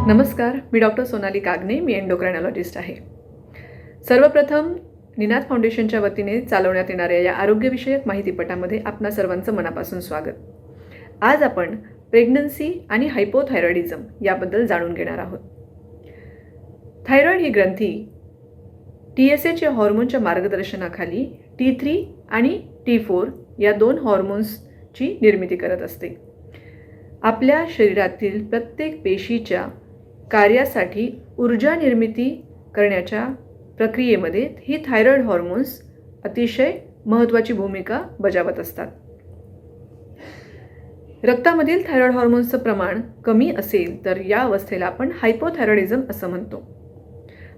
नमस्कार, मी डॉक्टर सोनाली कागणे, मी एंडोक्रायनॉलॉजिस्ट आहे. सर्वप्रथम निनाद फाउंडेशनच्या वतीने चालवण्यात येणाऱ्या या आरोग्यविषयक माहितीपटामध्ये आपणा सर्वांचं मनापासून स्वागत. आज आपण प्रेग्नन्सी आणि हायपोथायरॉइडिझम याबद्दल जाणून घेणार आहोत. थायरॉइड ही ग्रंथी TSH या हॉर्मोनच्या मार्गदर्शनाखाली T3 आणि T4 या दोन हॉर्मोन्सची निर्मिती करत असते. आपल्या शरीरातील प्रत्येक पेशीच्या कार्यासाठी ऊर्जा निर्मिती करण्याच्या प्रक्रियेमध्ये ही थायरॉइड हॉर्मोन्स अतिशय महत्त्वाची भूमिका बजावत असतात. रक्तामधील थायरॉइड हॉर्मोन्सचं प्रमाण कमी असेल तर या अवस्थेला आपण हायपोथायरॉइडिझम असं म्हणतो.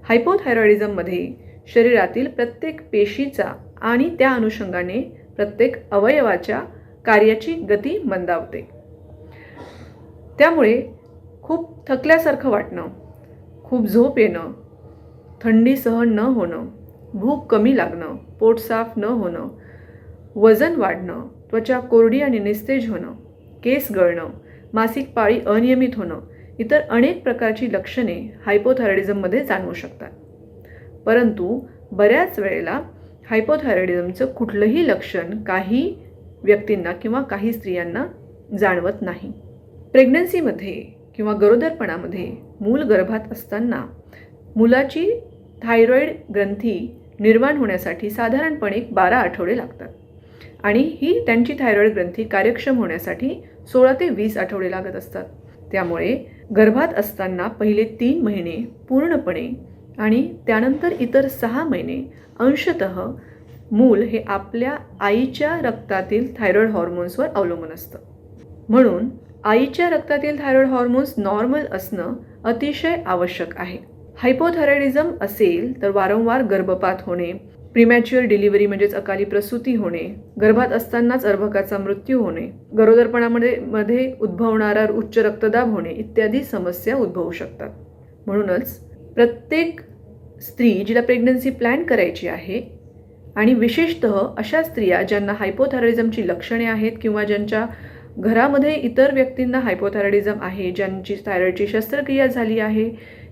हायपोथायरॉइडिझममध्ये शरीरातील प्रत्येक पेशीचा आणि त्या अनुषंगाने प्रत्येक अवयवाच्या कार्याची गती मंदावते. त्यामुळे खूप थकल्यासारखं वाटणं, खूप झोप येणं, थंडी सहन न होणं, भूक कमी लागणं, पोट साफ न होणं, वजन वाढणं, त्वचा कोरडी आणि निस्तेज होणं, केस गळणं, मासिक पाळी अनियमित होणं, इतर अनेक प्रकारची लक्षणे हायपोथायरॉइडिझममध्ये जाणवू शकतात. परंतु बऱ्याच वेळेला हायपोथायरॉइडिझमचं कुठलंही लक्षण काही व्यक्तींना किंवा काही स्त्रियांना जाणवत नाही. प्रेग्नन्सीमध्ये किंवा गरोदरपणामध्ये मूल गर्भात असताना मुलाची थायरॉइड ग्रंथी निर्माण होण्यासाठी साधारणपणे 12 आठवडे लागतात आणि ही त्यांची थायरॉइड ग्रंथी कार्यक्षम होण्यासाठी 16 ते 20 आठवडे लागत असतात. त्यामुळे गर्भात असताना पहिले 3 महिने पूर्णपणे आणि त्यानंतर इतर 6 महिने अंशतः मूल हे आपल्या आईच्या रक्तातील थायरॉइड हॉर्मोन्सवर अवलंबून असतं. म्हणून आईच्या रक्तातील थायरॉइड हॉर्मोन्स नॉर्मल असणं अतिशय आवश्यक आहे. हायपोथायरॉइडिझम असेल तर वारंवार गर्भपात होणे, प्रीमॅच्युअर डिलिव्हरी म्हणजेच अकाली प्रसूती होणे, गर्भात असतानाच अर्भकाचा मृत्यू होणे, गरोदरपणामध्ये उद्भवणारा उच्च रक्तदाब होणे इत्यादी समस्या उद्भवू शकतात. म्हणूनच प्रत्येक स्त्री जिला प्रेग्नन्सी प्लॅन करायची आहे आणि विशेषतः अशा स्त्रिया ज्यांना हायपोथायरॉइडिझमची लक्षणे आहेत किंवा ज्यांच्या घरामध्ये इतर व्यक्तींना हायपोथायरॉइडिझम आहे, ज्यांची थायरॉइडची शस्त्रक्रिया झाली आहे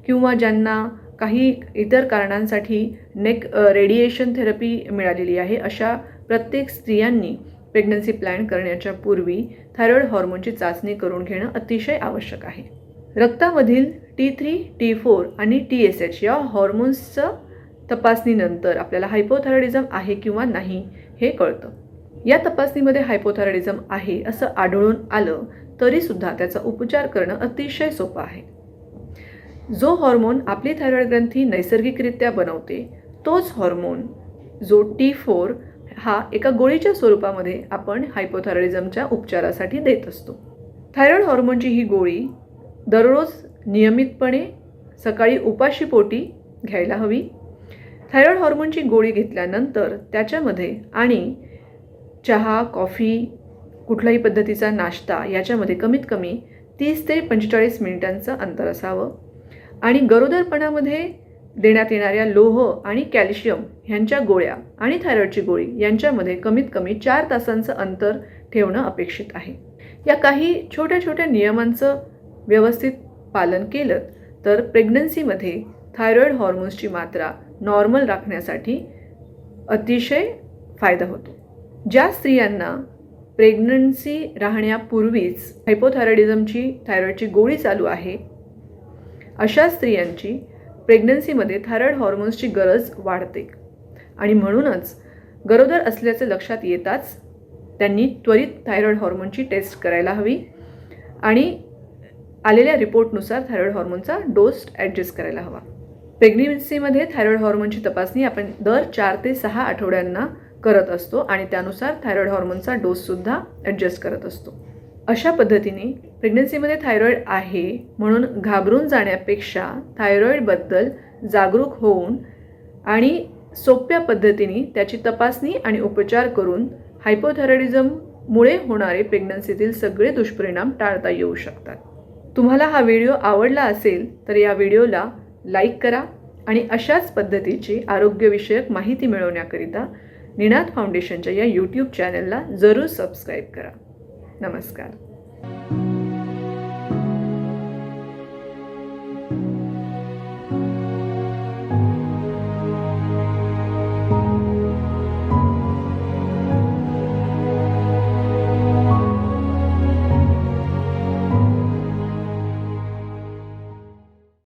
किंवा ज्यांना काही इतर कारणांसाठी नेक रेडिएशन थेरपी मिळालेली आहे, अशा प्रत्येक स्त्रियांनी प्रेग्नन्सी प्लॅन करण्याच्या पूर्वी थायरॉइड हॉर्मोनची चाचणी करून घेणं अतिशय आवश्यक आहे. रक्तामधील T3, T4 आणि TSH या हॉर्मोन्सचं तपासणीनंतर आपल्याला हायपोथायरॉइडिझम आहे किंवा नाही हे कळतं. या तपासणीमध्ये हायपोथायरॉइडिझम आहे असं आढळून आलं तरीसुद्धा त्याचा उपचार करणं अतिशय सोपं आहे. जो हॉर्मोन आपली थायरॉइड ग्रंथी नैसर्गिकरित्या बनवते तोच हॉर्मोन जो T4 हा एका गोळीच्या स्वरूपामध्ये आपण हायपोथायरॉइडिझमच्या उपचारासाठी देत असतो. थायरॉइड हॉर्मोनची ही गोळी दररोज नियमितपणे सकाळी उपाशीपोटी घ्यायला हवी. थायरॉइड हॉर्मोनची गोळी घेतल्यानंतर त्याच्यामध्ये आणि चहा, कॉफी, कुठल्याही पद्धतीचा नाश्ता याच्यामध्ये कमीत कमी 30 ते 45 मिनिटांचं अंतर असावं आणि गरोदरपणामध्ये देण्यात येणाऱ्या लोह आणि कॅल्शियम ह्यांच्या गोळ्या आणि थायरॉइडची गोळी यांच्यामध्ये कमीत कमी 4 तासांचं अंतर ठेवणं अपेक्षित आहे. या काही छोट्या छोट्या नियमांचं व्यवस्थित पालन केलं तर प्रेग्नन्सीमध्ये थायरॉइड हॉर्मोन्सची मात्रा नॉर्मल राखण्यासाठी अतिशय फायदा होतो. ज्या स्त्रियांना प्रेग्नन्सी राहण्यापूर्वीच हायपोथायरॉइडिझमची थायरॉइडची गोळी चालू आहे अशा स्त्रियांची प्रेग्नन्सीमध्ये थायरॉइड हॉर्मोन्सची गरज वाढते आणि म्हणूनच गरोदर असल्याचं लक्षात येताच त्यांनी त्वरित थायरॉइड हॉर्मोनची टेस्ट करायला हवी आणि आलेल्या रिपोर्टनुसार थायरॉइड हॉर्मोनचा डोस ॲडजस्ट करायला हवा. प्रेग्नन्सीमध्ये थायरॉइड हॉर्मोनची तपासणी आपण दर 4 ते 6 आठवड्यांना करत असतो आणि त्यानुसार थायरॉइड हॉर्मोनचा डोससुद्धा ॲडजस्ट करत असतो. अशा पद्धतीने प्रेग्नन्सीमध्ये थायरॉइड आहे म्हणून घाबरून जाण्यापेक्षा थायरॉइडबद्दल जागरूक होऊन आणि सोप्या पद्धतीने त्याची तपासणी आणि उपचार करून हायपोथायरॉइडिझममुळे होणारे प्रेग्नन्सीतील सगळे दुष्परिणाम टाळता येऊ शकतात. तुम्हाला हा व्हिडिओ आवडला असेल तर या व्हिडिओला लाईक करा आणि अशाच पद्धतीची आरोग्यविषयक माहिती मिळवण्याकरिता निनाद फाउंडेशनच्या या YouTube चॅनलला जरूर सबस्क्राईब करा. नमस्कार.